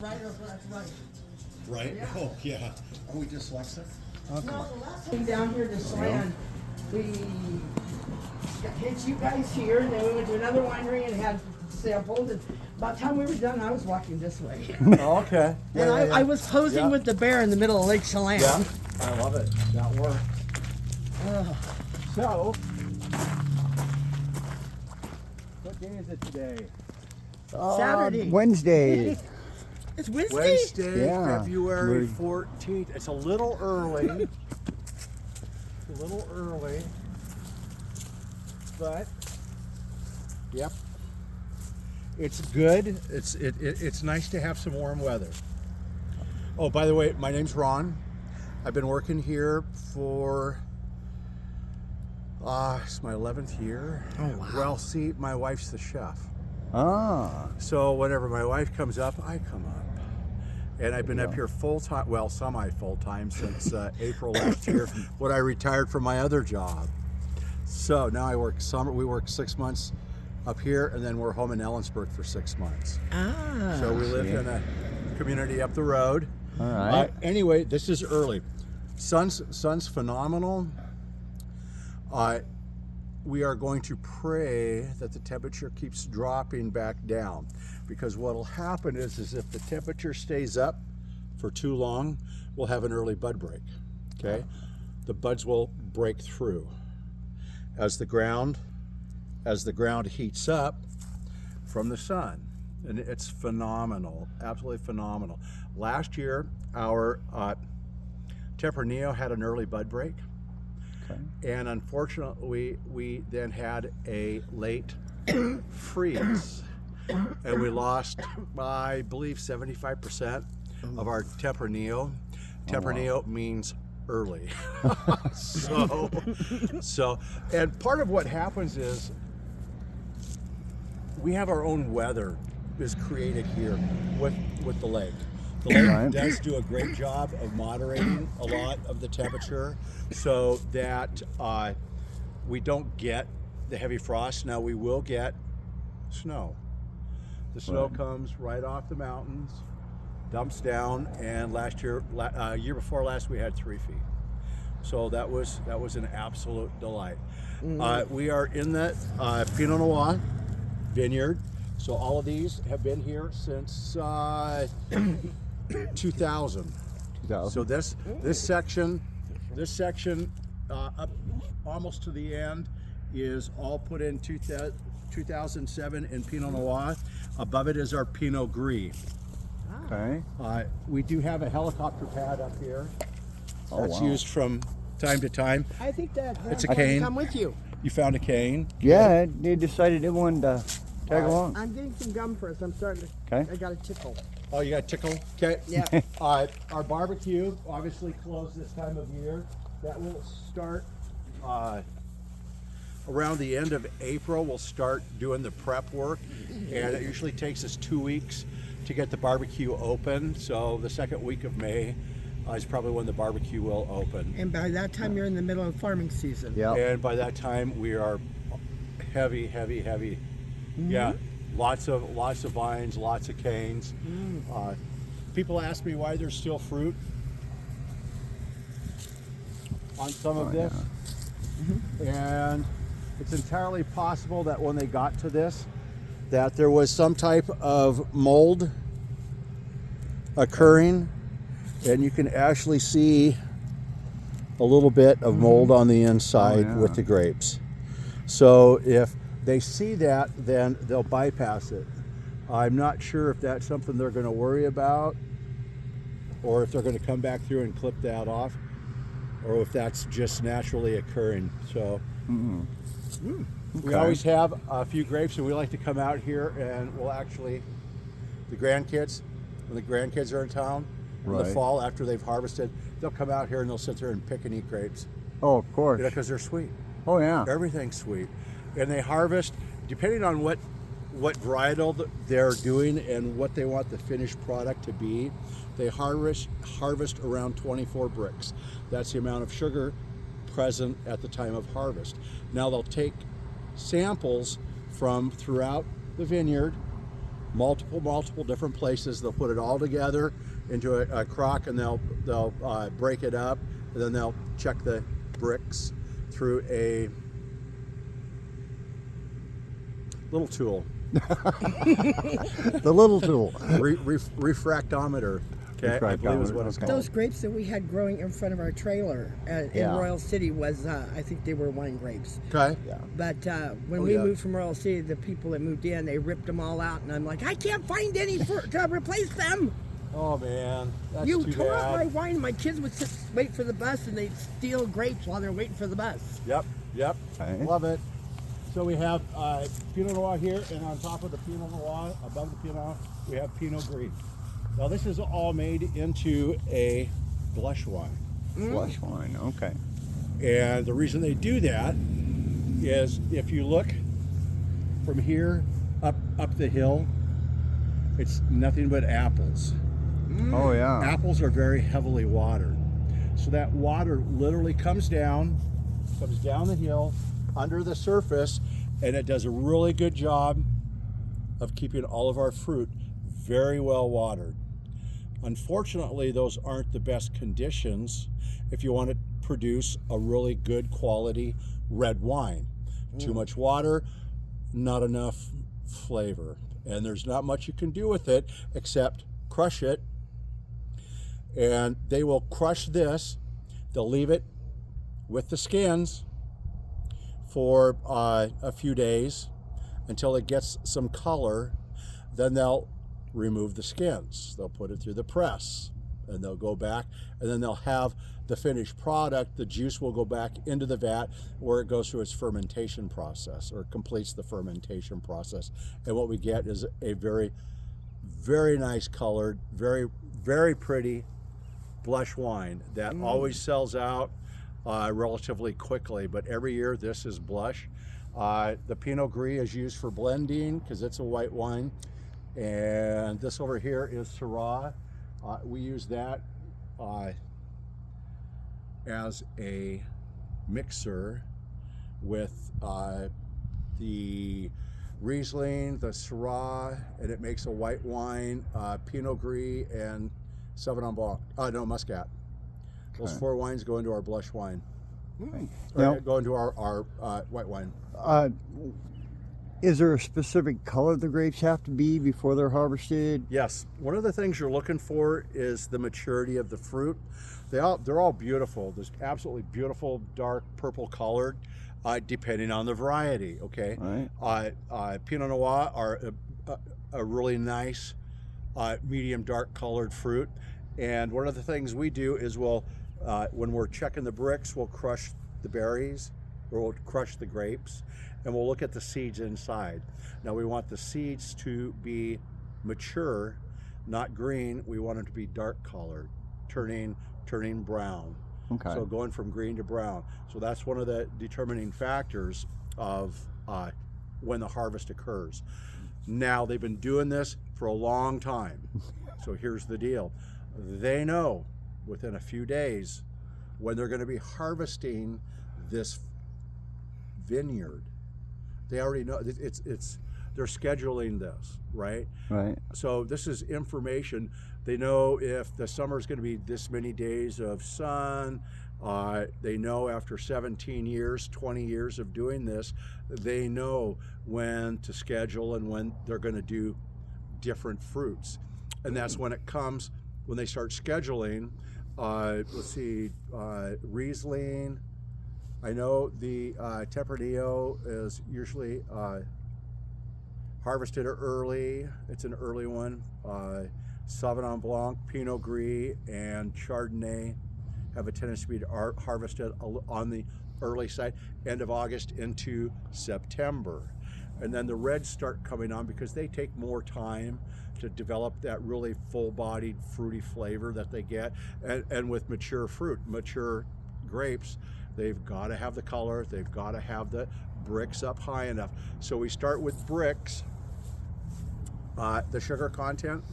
Right, that's right. Right? Yeah. Oh, yeah. Are we dyslexic? No, the last time down here this land, we hit you guys here, and then we went to another winery and had samples. And by the time we were done, I was walking this way. Oh, okay. And I was posing with the bear in the middle of Lake Chelan. Yeah, I love it. That works. So, what day is it today? Saturday. Wednesday. It's Wednesday? Wednesday, Yeah. February 14th. It's a little early. But, yep. It's good. It's nice to have some warm weather. Oh, by the way, my name's Ron. I've been working here for it's my 11th year. Oh, wow. Well, see, my wife's the chef. Ah. So whenever my wife comes up, I come up. And I've been up here full-time, well, semi-full-time since April last year when I retired from my other job. So now I work we work 6 months up here, and then we're home in Ellensburg for 6 months. Ah. So we live in a community up the road. All right. Anyway, this is early. Sun's phenomenal. We are going to pray that the temperature keeps dropping back down, because what will happen is if the temperature stays up for too long, we'll have an early bud break. Okay, the buds will break through as the ground heats up from the sun, and it's phenomenal, absolutely phenomenal. Last year, our Tempranillo had an early bud break. Okay. And unfortunately, we then had a late freeze, and we lost, I believe, 75% of our Tempranillo. Tempranillo means early. so, and part of what happens is we have our own weather is created here with the lake. The lake does do a great job of moderating a lot of the temperature so that we don't get the heavy frost. Now we will get snow. The snow comes right off the mountains, dumps down, and year before last, we had 3 feet. So that was an absolute delight. We are in the Pinot Noir vineyard. So all of these have been here since 2000. So this section up almost to the end is all put in 2007 in Pinot Noir. Above it is our Pinot Gris. Okay. We do have a helicopter pad up here. Oh, That's wow. used from time to time. I think that It's a cane. come with you. You found a cane? Yeah, they decided they wanted to tag along. I'm getting some gum first. I'm starting to. Okay. I got a tickle. Oh, you got a tickle? Okay. Yeah. Our barbecue obviously closed this time of year. That will start around the end of April. We'll start doing the prep work, and it usually takes us 2 weeks to get the barbecue open. So the second week of May is probably when the barbecue will open. And by that time, you're in the middle of farming season. Yeah. And by that time, we are heavy. Yeah, lots of vines, lots of canes. People ask me why there's still fruit on some of this, and it's entirely possible that when they got to this, that there was some type of mold occurring, and you can actually see a little bit of mold on the inside with the grapes. So if they see that, then they'll bypass it. I'm not sure if that's something they're going to worry about, or if they're going to come back through and clip that off, or if that's just naturally occurring. So we always have a few grapes, and we like to come out here, and we'll actually, when the grandkids are in town in the fall after they've harvested, they'll come out here and they'll sit there and pick and eat grapes. Oh, of course. Because they're sweet. Oh, yeah. Everything's sweet. And they harvest, depending on what varietal they're doing and what they want the finished product to be, they harvest around 24 bricks. That's the amount of sugar present at the time of harvest. Now they'll take samples from throughout the vineyard multiple different places. They'll put it all together into a crock, and they'll break it up, and then they'll check the bricks through a little tool, The little tool. refractometer. Okay, I believe is what it's called. Those grapes that we had growing in front of our trailer in Yeah. Royal City was, I think they were wine grapes. Okay. Yeah. But when Oh, we yeah. moved from Royal City, the people that moved in, they ripped them all out, and I'm like, I can't find any to replace them. Oh man, that's You too tore up my bad. wine. My kids would wait for the bus, and they'd steal grapes while they're waiting for the bus. Yep. Okay. Love it. So we have Pinot Noir here, and on top of the Pinot Noir, above the Pinot Noir, we have Pinot Gris. Now this is all made into a blush wine. Flush wine. Okay. And the reason they do that is if you look from here up the hill, it's nothing but apples. Oh yeah. Apples are very heavily watered. So that water literally comes down the hill, under the surface, and it does a really good job of keeping all of our fruit very well watered. Unfortunately, those aren't the best conditions if you want to produce a really good quality red wine. Too much water, not enough flavor. And there's not much you can do with it except crush it. And they will crush this. They'll leave it with the skins for a few days until it gets some color. Then they'll remove the skins. They'll put it through the press, and they'll go back, and then they'll have the finished product. The juice will go back into the vat where it goes through its fermentation process, or completes the fermentation process. And what we get is a very, very nice colored, very, very pretty blush wine that always sells out relatively quickly. But every year this is blush. The Pinot Gris is used for blending because it's a white wine. And this over here is Syrah. We use that as a mixer with the Riesling, the Syrah, and it makes a white wine, Pinot Gris, and Sauvignon Blanc. Muscat. Those Okay. four wines go into our blush wine. Or Now- go into our white wine. Is there a specific color the grapes have to be before they're harvested? Yes, one of the things you're looking for is the maturity of the fruit. They're all beautiful. There's absolutely beautiful dark purple colored, depending on the variety. Okay, Right. Pinot Noir are a really nice medium dark colored fruit. And one of the things we do is when we're checking the bricks, we'll crush the berries, or we'll crush the grapes, and we'll look at the seeds inside. Now we want the seeds to be mature, not green. We want them to be dark colored, turning brown. Okay. So going from green to brown. So that's one of the determining factors of when the harvest occurs. Now they've been doing this for a long time. So here's the deal. They know within a few days when they're going to be harvesting this vineyard. They already know they're scheduling this, right? Right. So this is information. They know if the summer is going to be this many days of sun. They know after 17 years, 20 years of doing this, they know when to schedule and when they're going to do different fruits. And that's when they start scheduling. Let's see, Riesling. I know the Tempranillo is usually harvested early. It's an early one. Sauvignon Blanc, Pinot Gris, and Chardonnay have a tendency to be harvested on the early side, end of August into September. And then the reds start coming on because they take more time to develop that really full-bodied, fruity flavor that they get. And with mature fruit, mature grapes, they've got to have the color, they've got to have the bricks up high enough. So we start with bricks. The sugar content,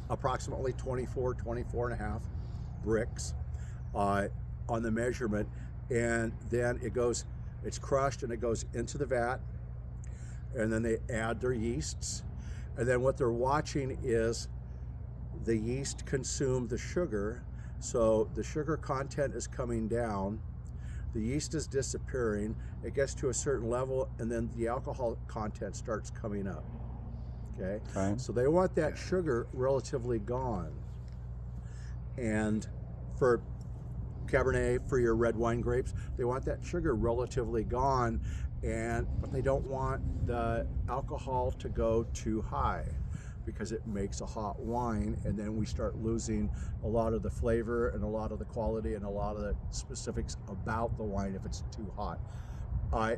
approximately 24 and a half bricks on the measurement. And then it's crushed and it goes into the vat. And then they add their yeasts. And then what they're watching is the yeast consume the sugar. So the sugar content is coming down, the yeast is disappearing, it gets to a certain level, and then the alcohol content starts coming up. Okay? Right. So they want that sugar relatively gone. And for Cabernet, for your red wine grapes, they want that sugar relatively gone, but they don't want the alcohol to go too high, because it makes a hot wine, and then we start losing a lot of the flavor and a lot of the quality and a lot of the specifics about the wine if it's too hot.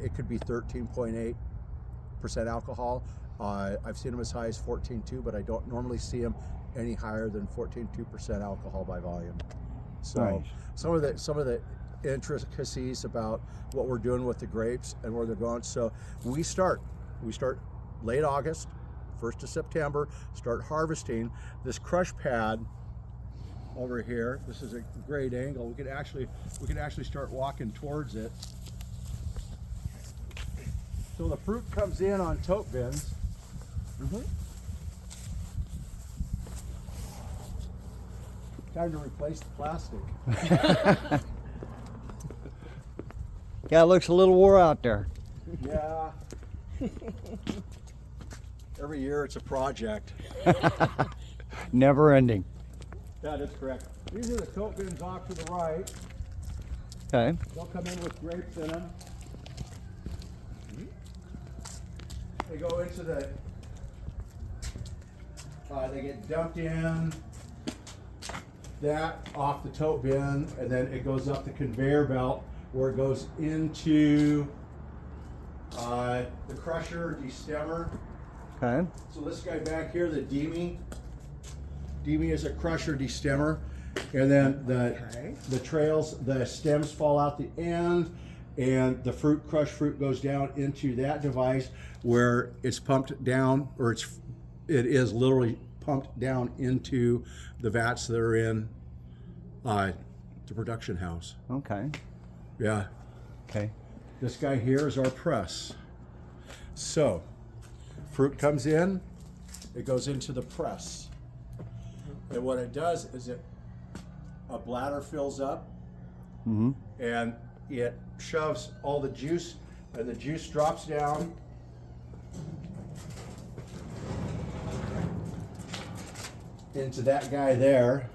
It could be 13.8% alcohol. I've seen them as high as 14.2, but I don't normally see them any higher than 14.2% alcohol by volume. So Nice. some of the intricacies about what we're doing with the grapes and where they're going. So we start late August, 1st of September, start harvesting. This crush pad over here, this is a great angle. We could actually start walking towards it. So the fruit comes in on tote bins. Time to replace the plastic. Yeah, it looks a little wore out there. Yeah. Every year it's a project. Never ending. That is correct. These are the tote bins off to the right. Okay. They'll come in with grapes in them. They go into the, they get dumped in, that off the tote bin, and then it goes up the conveyor belt where it goes into the crusher destemmer. Okay. So this guy back here, the Demi is a crusher destemmer, and then the trails, the stems fall out the end, and the crushed fruit goes down into that device where it's pumped down, or it is literally pumped down into the vats that are in the production house. Okay. Yeah. Okay. This guy here is our press. So, fruit comes in, it goes into the press. And what it does is a bladder fills up, and it shoves all the juice, and the juice drops down into that guy there.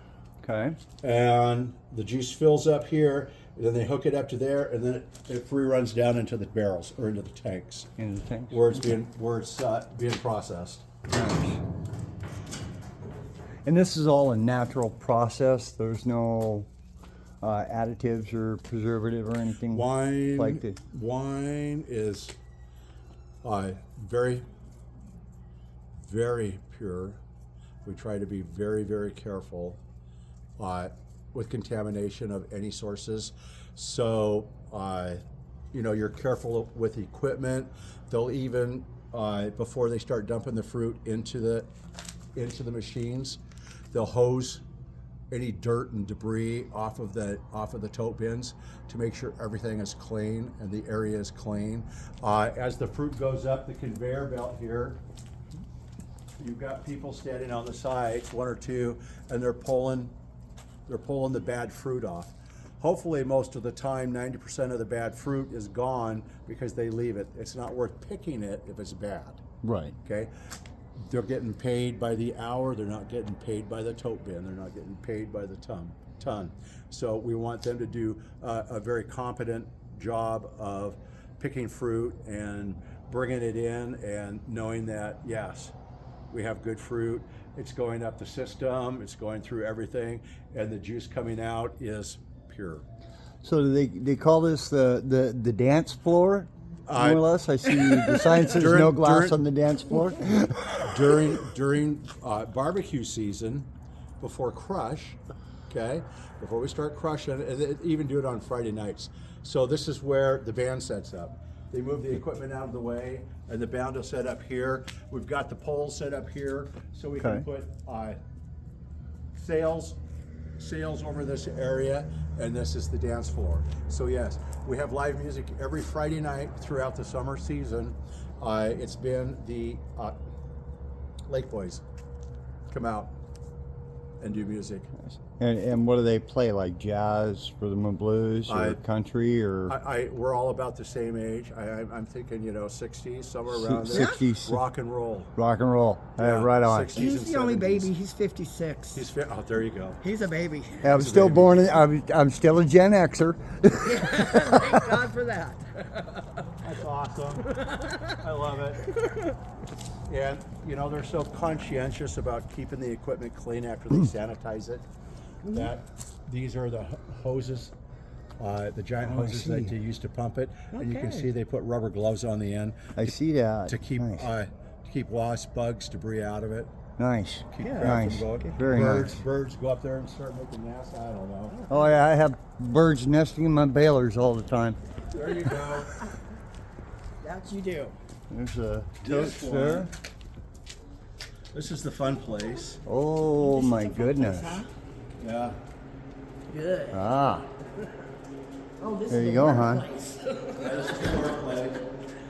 Okay. And the juice fills up here, and then they hook it up to there, and then it free runs down into the barrels or into the tanks In the tank. where it's being processed. Nice. And this is all a natural process. There's no additives or preservative or anything Wine, like that. wine is very, very pure. We try to be very, very careful with contamination of any sources. So, you're careful with equipment. They'll even, before they start dumping the fruit into the machines, they'll hose any dirt and debris off of the tote bins to make sure everything is clean and the area is clean. As the fruit goes up the conveyor belt here, you've got people standing on the sides, one or two, and they're pulling the bad fruit off. Hopefully most of the time 90% of the bad fruit is gone because they leave it. It's not worth picking it if it's bad. Right. Okay? They're getting paid by the hour, they're not getting paid by the tote bin, they're not getting paid by the ton. So we want them to do a very competent job of picking fruit and bringing it in and knowing that, yes, we have good fruit, it's going up the system, it's going through everything, and the juice coming out is pure. So they call this the dance floor, more or less? I see the sign says no glass on the dance floor. During barbecue season, before crush, okay, before we start crushing, and they even do it on Friday nights. So this is where the band sets up. They move the equipment out of the way, and the band will set up here. We've got the poles set up here, so we can put sails over this area, and this is the dance floor. So yes, we have live music every Friday night throughout the summer season. It's been the Lake Boys come out and do music. And what do they play, like jazz, rhythm and blues, or country, or? We're all about the same age. I'm thinking, 60s, somewhere around there. 60s. Rock and roll. Rock and roll. Yeah, Right on. 60s He's and the only 70s. baby. He's 56. Oh, there you go. He's a baby. Yeah, I'm still born. I'm still a Gen Xer. Thank God for that. That's awesome. I love it. And, they're so conscientious about keeping the equipment clean after they sanitize it, that these are the hoses, the giant hoses that they use to pump it. And you can see they put rubber gloves on the end. I see that. To keep Nice. to keep wasp, bugs, debris out of it. Nice. Keep Yeah. crap Nice. from going. Very birds, nice. Birds go up there and start making nests. I don't know. Oh yeah, I have birds nesting in my balers all the time. There you go. That you do. There's a This tote there. one. This is the fun place. Oh my goodness. Yeah. Good. Ah, Oh, this There is you the go, work hon. place. This is the workplace.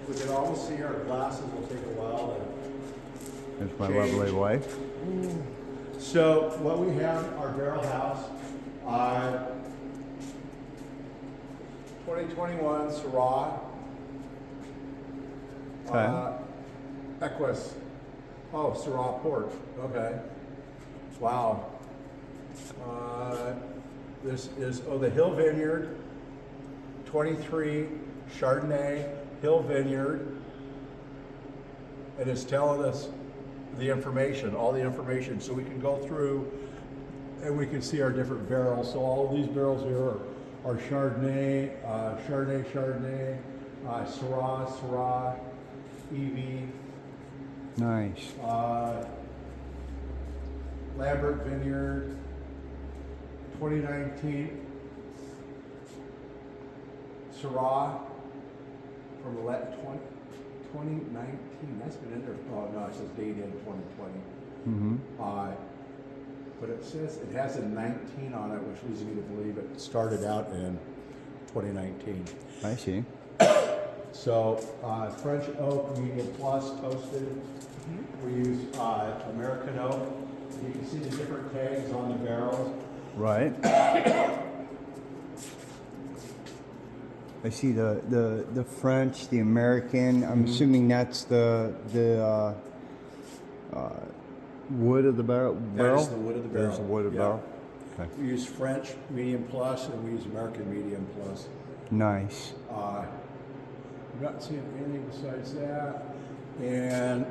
We can almost see our glasses will take a while. there's my lovely wife. So what we have, our barrel house, 2021 Syrah, Okay. Equus. Oh, Syrah port. Okay. Wow. This is the Hill Vineyard, 23 Chardonnay Hill Vineyard, and it's telling us the information, all the information, so we can go through and we can see our different barrels. So all of these barrels here are Chardonnay, Chardonnay, Syrah, EV, Nice. Lambert Vineyard, 2019 Syrah from 2019. That's been in there. Oh no, it says date in 2020. Mm-hmm. But it says it has a 19 on it, which leads me to believe it started out in 2019. I see. So French oak, medium plus, toasted. We use American oak. You can see the different tags on the barrels. Right. I see the French, the American. I'm assuming that's the wood of the barrel. That is the wood of the barrel. There's the wood of the Yeah. barrel. Okay. We use French medium plus and we use American medium plus. Nice. I'm not seeing anything besides that. And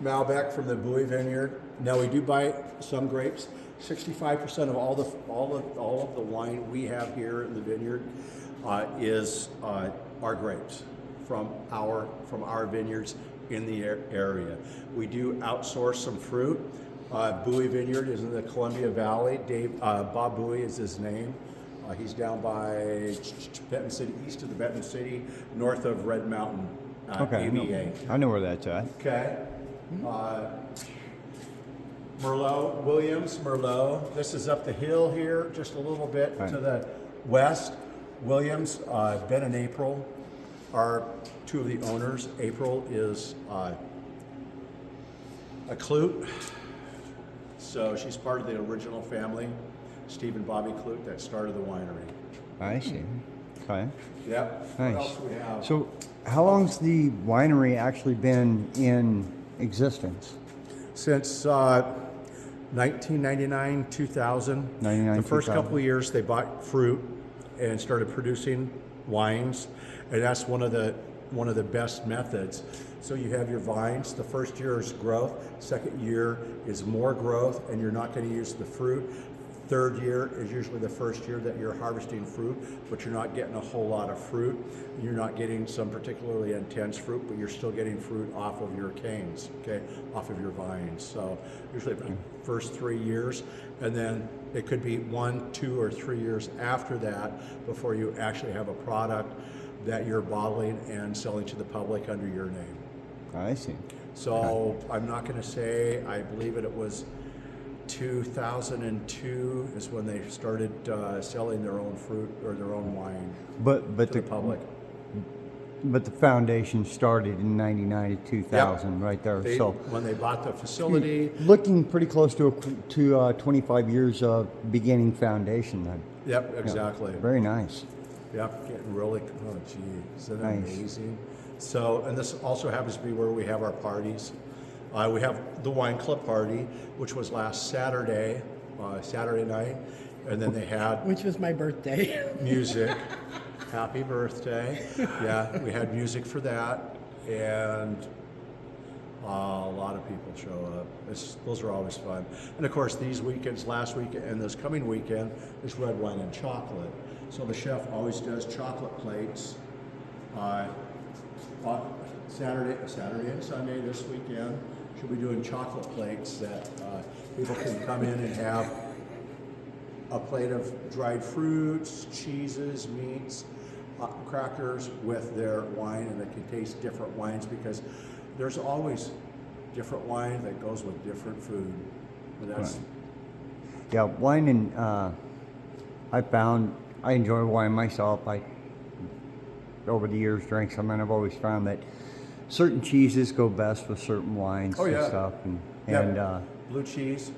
Malbec from the Bowie Vineyard. Now we do buy some grapes. 65% of all of the wine we have here in the vineyard is our grapes from our vineyards in the area. We do outsource some fruit. Bowie Vineyard is in the Columbia Valley. Bob Bowie is his name. He's down by Benton City, east of the Benton City, north of Red Mountain, Okay. ABA. I know where that's at. Okay. Merlot, Williams Merlot. This is up the hill here, just a little bit Right. to the west. Williams, Ben and April are two of the owners. April is a Clute, so she's part of the original family, Steve and Bobby Clute, that started the winery. I see. Okay. Yep. Nice. What else we have? So, how long's the winery actually been in existence? Since 1999, 2000. 99, The first 2000. couple of years they bought fruit and started producing wines, and that's one of the best methods. So you have your vines. The first year is growth. Second year is more growth, and you're not going to use the fruit. Third year is usually the first year that you're harvesting fruit, but you're not getting a whole lot of fruit. You're not getting some particularly intense fruit, but you're still getting fruit off of your canes, okay, off of your vines. So usually the first 3 years, and then it could be 1, 2, or 3 years after that before you actually have a product that you're bottling and selling to the public under your name. I see. So I'm not going to say, I believe it was 2002 is when they started selling their own fruit or their own wine But to the public. But the foundation started in 99 to 2000, right there. So when they bought the facility, looking pretty close to 25 years of beginning foundation then. yep, exactly. Yeah, very nice. Yep, getting really, oh gee, isn't that Nice. amazing? So, and this also happens to be where we have our parties. We have the wine club party, which was last Saturday, Saturday night, and then they had Which was my birthday. music. Happy birthday. Yeah, we had music for that, and a lot of people show up. Those are always fun. And of course, these weekends, last weekend and this coming weekend, is red wine and chocolate. So the chef always does chocolate plates on Saturday and Sunday this weekend. She'll be doing chocolate plates that people can come in and have a plate of dried fruits, cheeses, meats, crackers with their wine, and they can taste different wines because there's always different wine that goes with different food. But that's Right. Yeah, wine and I found I enjoy wine myself. I over the years drank some, and I've always found that certain cheeses go best with certain wines Oh, yeah. and stuff. And, Yeah. and blue cheese,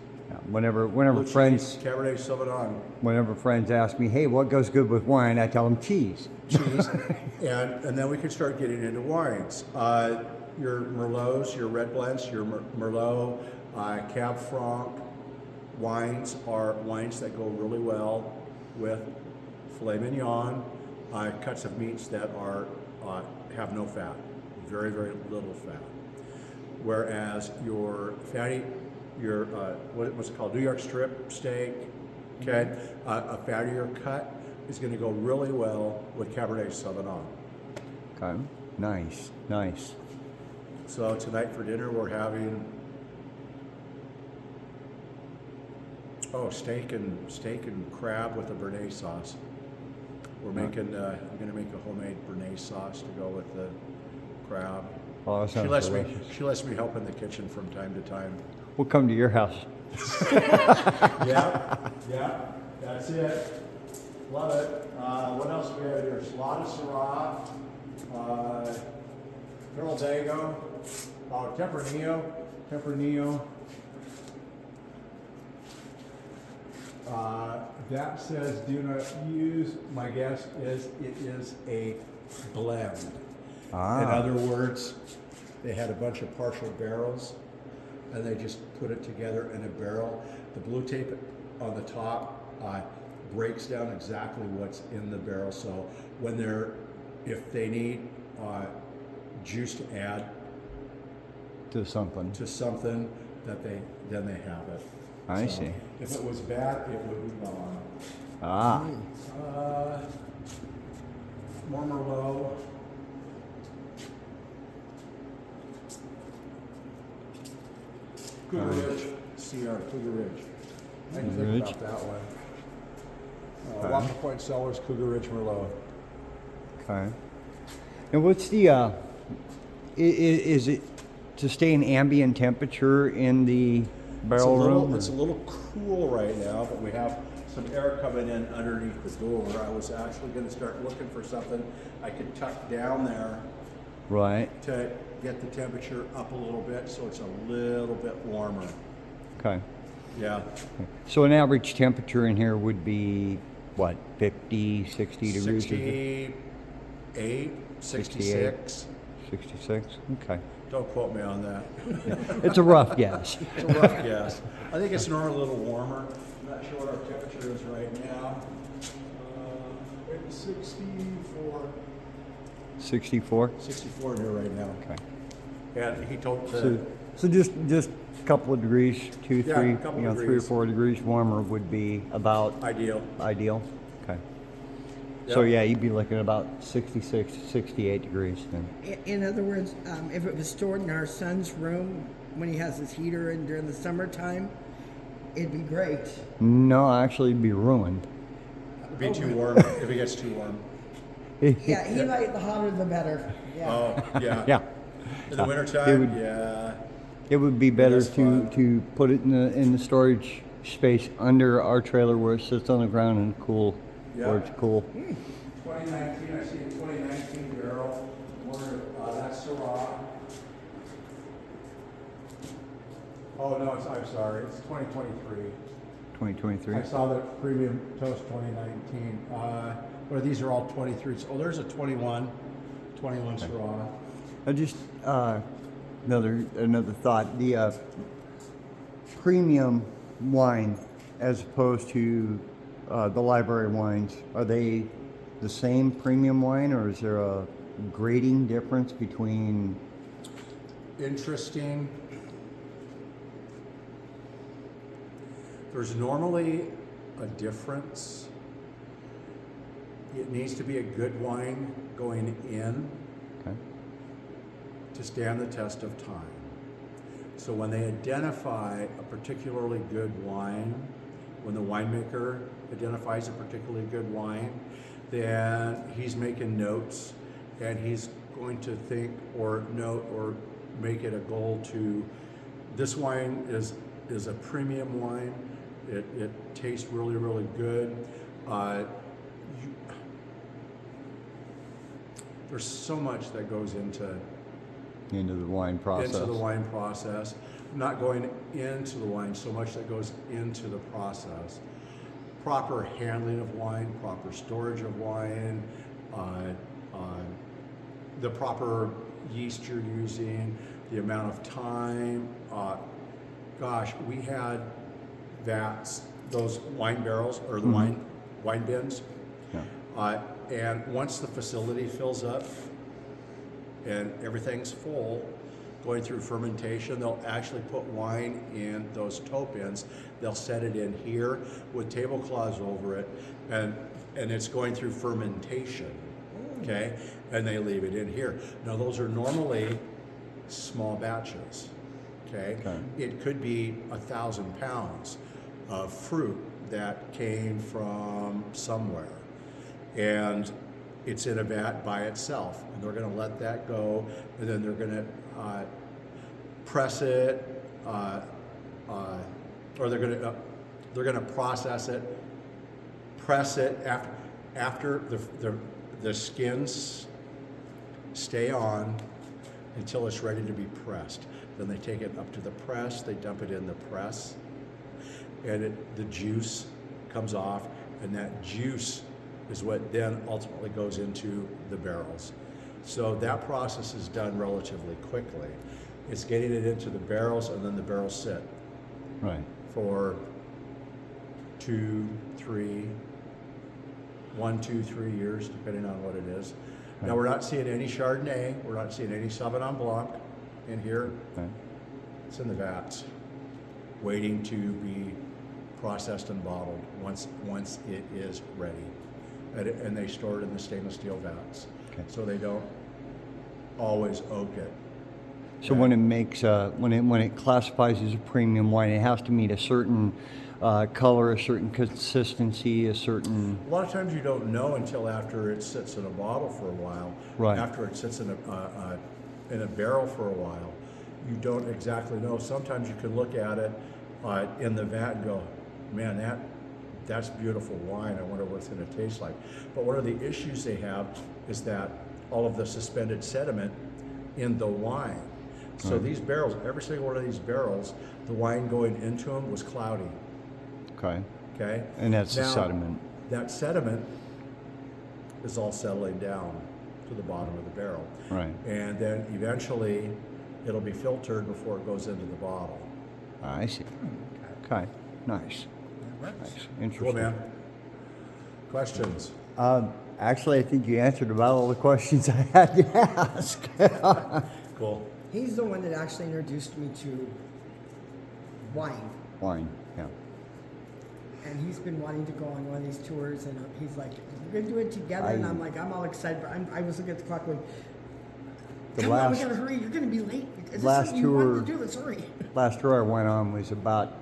whenever blue friends cheese, Cabernet Sauvignon, whenever friends ask me, hey, what goes good with wine? I tell them cheese. cheese, and then we can start getting into wines. Your Merlots, your red blends, your Merlot, Cab Franc wines are wines that go really well with filet mignon, cuts of meats that are have no fat, very, very little fat. Whereas your fatty, your what's it called, New York strip steak, okay, a fattier cut is going to go really well with Cabernet Sauvignon. Okay. Nice, nice. So tonight for dinner we're having steak and crab with a béarnaise sauce. We're making I'm going to make a homemade béarnaise sauce to go with the crab. Oh, that sounds delicious. She lets me help in the kitchen from time to time. We'll come to your house. Yeah, that's it. Love it. What else do we have here? Salada Syrah, Colonel Dago, Tempranillo. That says do not use. My guess is it is a blend. In other words, they had a bunch of partial barrels and they just put it together in a barrel. The blue tape on the top breaks down exactly what's in the barrel. So when if they need juice to add To something. that then they have it. I So see. If it was bad, it would be gone. Ah. More Merlot. Cougar Ridge, CR, Cougar Ridge. I didn't Cougar think Ridge. about that one. Waffle Point Cellars, Cougar Ridge Merlot. Okay. And what's the, is it to stay in ambient temperature in the barrel room? It's a little cool right now, but we have some air coming in underneath the door. I was actually going to start looking for something I could tuck down there Right. to get the temperature up a little bit so it's a little bit warmer. Okay. Yeah. So an average temperature in here would be, what, 50, 60 degrees? 68, 66. 66? Okay. Don't quote me on that. It's a rough guess. It's a rough guess. I think it's normally a little warmer. I'm not sure what our temperature is right now. Maybe 64. 64? 64 in here right now. Okay. And he told So just a couple of degrees, two, Yeah, three, a couple 3 or degrees. 4 degrees warmer would be about ideal. ideal. Okay. So Yeah. yeah, you'd be looking at about 66, 68 degrees then. In other words, if it was stored in our son's room when he has his heater in during the summertime, it'd be great. No, actually it'd be ruined. It'd be too warm if it gets too warm. Yeah, he liked the hotter the better. Yeah. Oh, yeah. Yeah. In the It wintertime, would- yeah. It would be better That's fine. to put it in the storage space under our trailer where it sits on the ground and cool, Yeah. where it's cool. 2019, I see a 2019 barrel. That's Syrah. Oh no, I'm sorry. It's 2023. 2023. I saw the Premium Toast 2019. Well, these are all 23s. Oh, there's a 21 Syrah. I just another thought. The premium wine, as opposed to the library wines, are they the same premium wine, or is there a grading difference between? Interesting. There's normally a difference. It needs to be a good wine going in Okay. to stand the test of time. So when they identify a particularly good wine, when the winemaker identifies a particularly good wine, then he's making notes, and he's going to think or note or make it a goal to, this wine is a premium wine. It tastes really, really good. There's so much that goes into Into the wine process. Into the wine process. Not going into the wine, so much that goes into the process. Proper handling of wine, proper storage of wine, the proper yeast you're using, the amount of time. Gosh, we had vats, those wine barrels or the wine bins. Yeah. And once the facility fills up and everything's full, going through fermentation, they'll actually put wine in those tow bins. They'll set it in here with tablecloths over it, and it's going through fermentation, okay? And they leave it in here. Now those are normally small batches, okay? It could be 1,000 pounds of fruit that came from somewhere, and it's in a vat by itself, and they're going to let that go, and then they're going to press it, or they're going to process it, press it after the skins stay on until it's ready to be pressed. Then they take it up to the press, they dump it in the press, and the juice comes off, and that juice is what then ultimately goes into the barrels. So that process is done relatively quickly. It's getting it into the barrels, and then the barrels sit Right. for 1, 2, 3 years, depending on what it is. Now we're not seeing any Chardonnay, we're not seeing any Sauvignon Blanc in here. Okay. It's in the vats, waiting to be processed and bottled once it is ready. And they store it in the stainless steel vats, Okay. so they don't always oak it. So when it makes when it classifies as a premium wine, it has to meet a certain color, a certain consistency, a certain. A lot of times you don't know until after it sits in a bottle for a while. Right. After it sits in a barrel for a while, you don't exactly know. Sometimes you can look at it in the vat and go, man, that's beautiful wine. I wonder what it's going to taste like. But one of the issues they have is that all of the suspended sediment in the wine. So these barrels, every single one of these barrels, the wine going into them was cloudy. Okay. Okay. And that's the Now, sediment. That sediment is all settling down to the bottom of the barrel. Right. And then eventually it'll be filtered before it goes into the bottle. I see. Okay. Nice. Nice. Interesting. Cool, man. Questions? Actually, I think you answered about all the questions I had to ask. Cool. He's the one that actually introduced me to wine. Wine. Yeah. And he's been wanting to go on one of these tours, and he's like, we're gonna do it together. And I'm like, I'm all excited. I was looking at the clock going, come on, we gotta hurry. You're gonna be late. Is this last something you tour- wanted to do? Let's hurry. Last tour I went on was about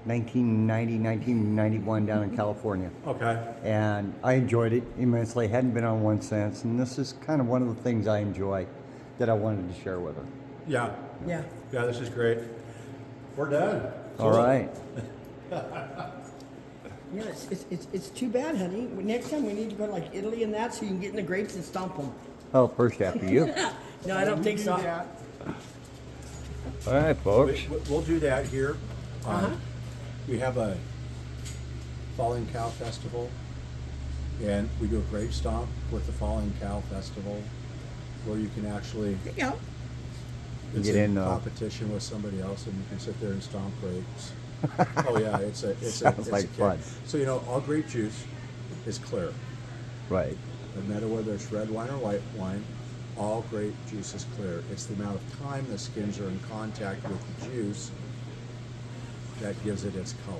1991 down in California. Okay. And I enjoyed it immensely. Hadn't been on one since. And this is kind of one of the things I enjoy that I wanted to share with her. Yeah. Yeah. Yeah, this is great. We're done. All right. Yeah, it's too bad, honey. Next time we need to go to like Italy and that, so you can get in the grapes and stomp them. Oh, first after you. No, I don't think so. All right, folks. We'll do that here. Uh-huh. We have a Falling Cow Festival, and we do a grape stomp with the Falling Cow Festival, where you can actually Yeah. it's Get in, competition with somebody else, and you can sit there and stomp grapes. Oh yeah, Sounds like a kick. fun. So all grape juice is clear. Right. No matter whether it's red wine or white wine, all grape juice is clear. It's the amount of time the skins are in contact with the juice that gives it its color.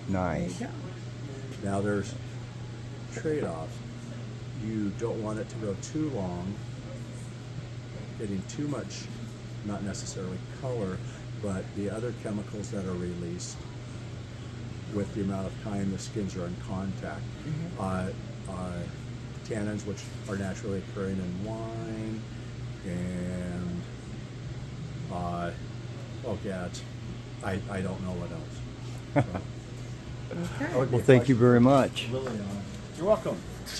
Nice. Now there's trade-offs. You don't want it to go too long, getting too much, not necessarily color, but the other chemicals that are released with the amount of time the skins are in contact. Tannins, which are naturally occurring in wine, and I don't know what else. So, Okay. Well, thank you very much. You're welcome.